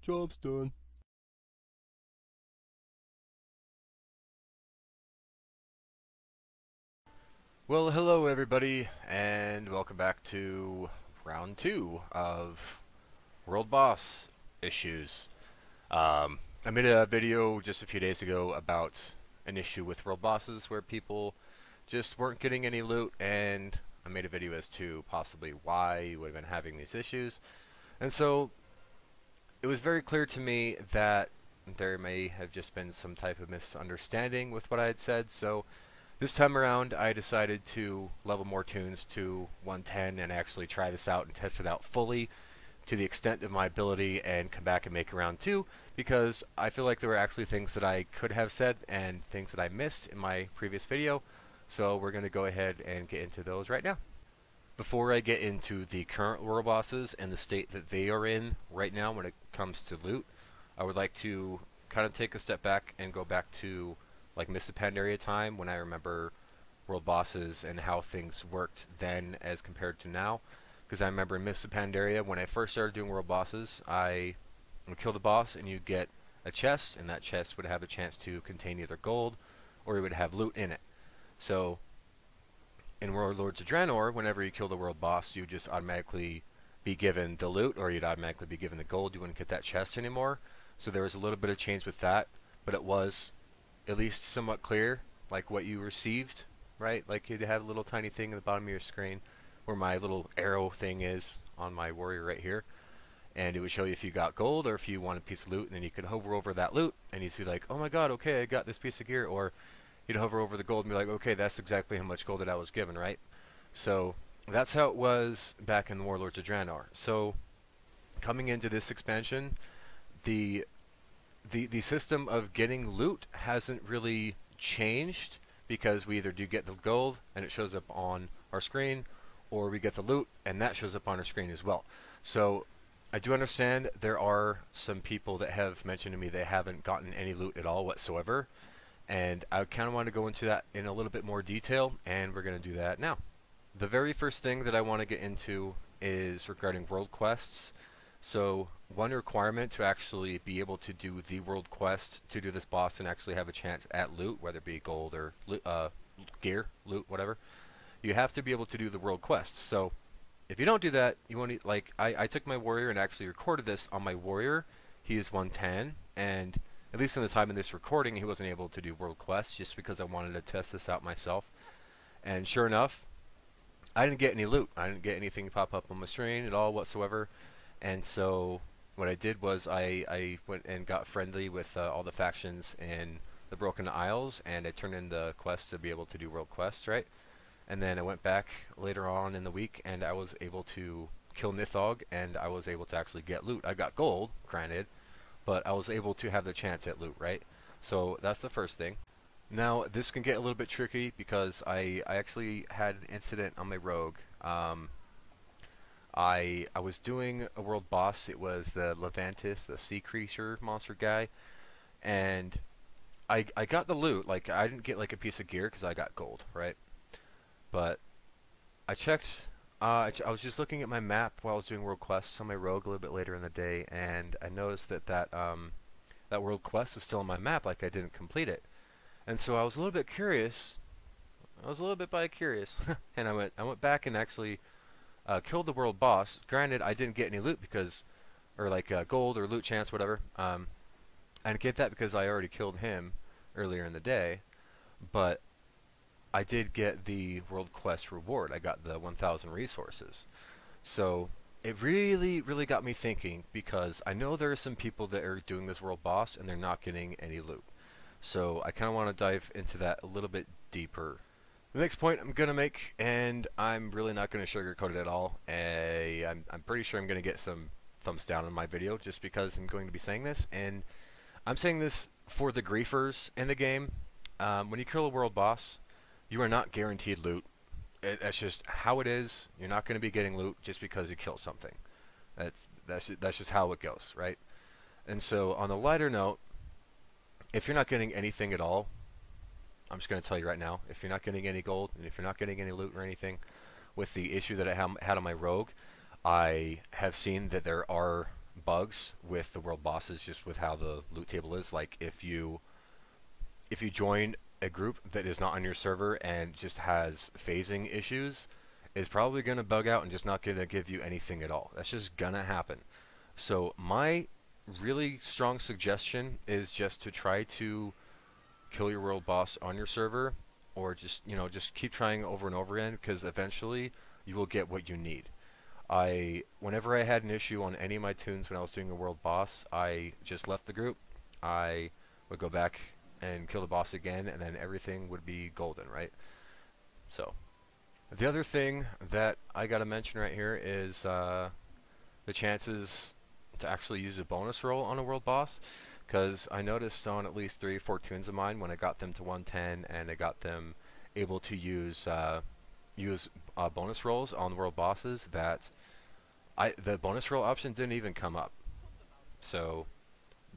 Job's done. Well, hello everybody, and welcome back to round two of World Boss issues. I made a video just a few days ago about an issue with World Bosses where people just weren't getting any loot, and I made a video as to possibly why you would have been having these issues. And so it was very clear to me that there may have just been some type of misunderstanding with what I had said, so this time around, I decided to level more tunes to 110 and actually try this out and test it out fully to the extent of my ability and come back and make a round two because I feel like there were actually things that I could have said and things that I missed in my previous video. So we're going to go ahead and get into those right now. Before I get into the current world bosses and the state that they are in right now when it comes to loot, I would like to kind of take a step back and go back to like Mists of Pandaria time when I remember world bosses and how things worked then as compared to now. Because I remember in Mists of Pandaria when I first started doing world bosses, I would kill the boss and you get a chest, and that chest would have a chance to contain either gold or it would have loot in it. So in Warlords of Draenor, whenever you kill the world boss, you just automatically be given the loot, or you'd automatically be given the gold. You wouldn't get that chest anymore. So there was a little bit of change with that, but it was at least somewhat clear, like what you received, right? Like you'd have a little tiny thing at the bottom of your screen where my little arrow thing is on my warrior right here. And it would show you if you got gold or if you want a piece of loot, and then you could hover over that loot and you'd be like, oh my god, okay, I got this piece of gear. Or you'd hover over the gold and be like, okay, that's exactly how much gold that I was given, right? So that's how it was back in Warlords of Draenor. So coming into this expansion, the the system of getting loot hasn't really changed because we either do get the gold and it shows up on our screen, or we get the loot and that shows up on our screen as well. So I do understand there are some people that have mentioned to me they haven't gotten any loot at all whatsoever, and I kind of want to go into that in a little bit more detail, and we're going to do that now. The very first thing that I want to get into is regarding world quests. So one requirement to actually be able to do the world quest to do this boss and actually have a chance at loot, whether it be gold or gear, loot, whatever, you have to be able to do the world quests. So if you don't do that, you won't like I took my warrior and actually recorded this on my warrior. He is 110, and at least in the time of this recording, he wasn't able to do world quests just because I wanted to test this out myself. And sure enough, I didn't get any loot. I didn't get anything pop up on my screen at all whatsoever. And so what I did was I went and got friendly with all the factions in the Broken Isles, and I turned in the quest to be able to do world quests, right? And then I went back later on in the week, and I was able to kill Nithog, and I was able to actually get loot. I got gold, granted, but I was able to have the chance at loot, right? So that's the first thing. Now, this can get a little bit tricky because I actually had an incident on my rogue. I was doing a world boss. It was the Levantis, the sea creature monster guy, and I got the loot. Like I didn't get like a piece of gear because I got gold, right? But I checked. I was just looking at my map while I was doing world quests on my rogue a little bit later in the day, and I noticed that world quest was still on my map. Like I didn't complete it, and so I was a little bit curious. I was a little bit bi-curious, and I went back and actually killed the world boss. Granted, I didn't get any loot because, or like gold or loot chance, whatever. I didn't get that because I already killed him earlier in the day, but I did get the world quest reward. I got the 1,000 resources. So it really, really got me thinking because I know there are some people that are doing this world boss and they're not getting any loot. So I kind of want to dive into that a little bit deeper. The next point I'm going to make, and I'm really not going to sugarcoat it at all, I'm pretty sure I'm going to get some thumbs down on my video just because I'm going to be saying this, and I'm saying this for the griefers in the game. When you kill a world boss, you are not guaranteed loot. That's just how it is. You're not going to be getting loot just because you kill something. That's just how it goes, right? And so on the lighter note, if you're not getting anything at all, I'm just going to tell you right now, if you're not getting any gold, and if you're not getting any loot or anything, with the issue that I had on my rogue, I have seen that there are bugs with the world bosses, just with how the loot table is. Like if you join a group that is not on your server and just has phasing issues, it's probably going to bug out and just not going to give you anything at all. That's just going to happen. So my really strong suggestion is just to try to kill your world boss on your server, or just keep trying over and over again, because eventually you will get what you need. Whenever I had an issue on any of my tunes when I was doing a world boss, I just left the group. I would go back and kill the boss again, and then everything would be golden, right? So the other thing that I gotta mention right here is the chances to actually use a bonus roll on a world boss, because I noticed on at least 3 or 4 tunes of mine, when I got them to 110 and I got them able to use bonus rolls on the world bosses, that the bonus roll option didn't even come up. So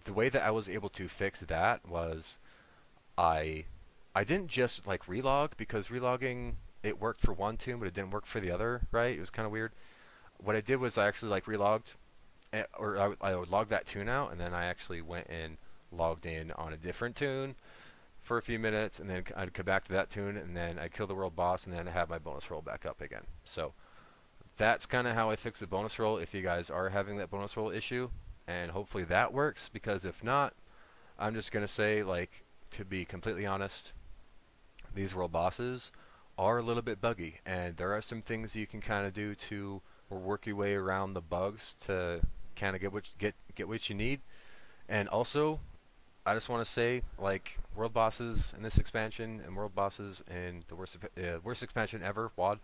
the way that I was able to fix that was I I didn't just like relog, because relogging, it worked for one tune but it didn't work for the other, right? It was kind of weird. What I did was I actually like relogged, or I would log that tune out, and then I actually went and logged in on a different tune for a few minutes, and then I'd come back to that tune, and then I'd kill the world boss, and then have my bonus roll back up again. So that's kind of how I fix the bonus roll if you guys are having that bonus roll issue, and hopefully that works, because if not, I'm just going to say, like, to be completely honest, these world bosses are a little bit buggy, and there are some things you can kind of do to work your way around the bugs to kind of get what you need. And also, I just want to say, like, world bosses in this expansion and world bosses in the worst expansion ever, WoD,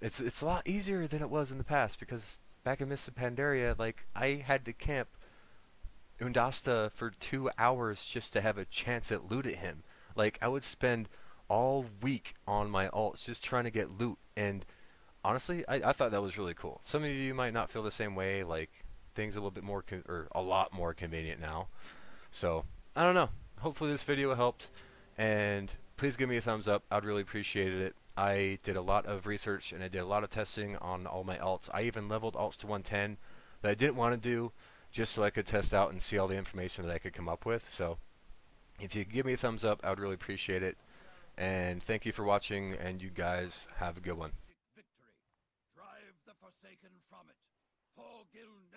it's a lot easier than it was in the past, because back in Mists of Pandaria, like, I had to camp Undasta for 2 hours just to have a chance at loot at him. Like, I would spend all week on my alts just trying to get loot, and honestly, I thought that was really cool. Some of you might not feel the same way, like, things a little bit more, or a lot more convenient now. So, I don't know. Hopefully this video helped, and please give me a thumbs up. I'd really appreciate it. I did a lot of research, and I did a lot of testing on all my alts. I even leveled alts to 110 that I didn't want to do, just so I could test out and see all the information that I could come up with. So, if you could give me a thumbs up, I would really appreciate it. And thank you for watching, and you guys have a good one. Victory. Drive the Forsaken from it. For Giln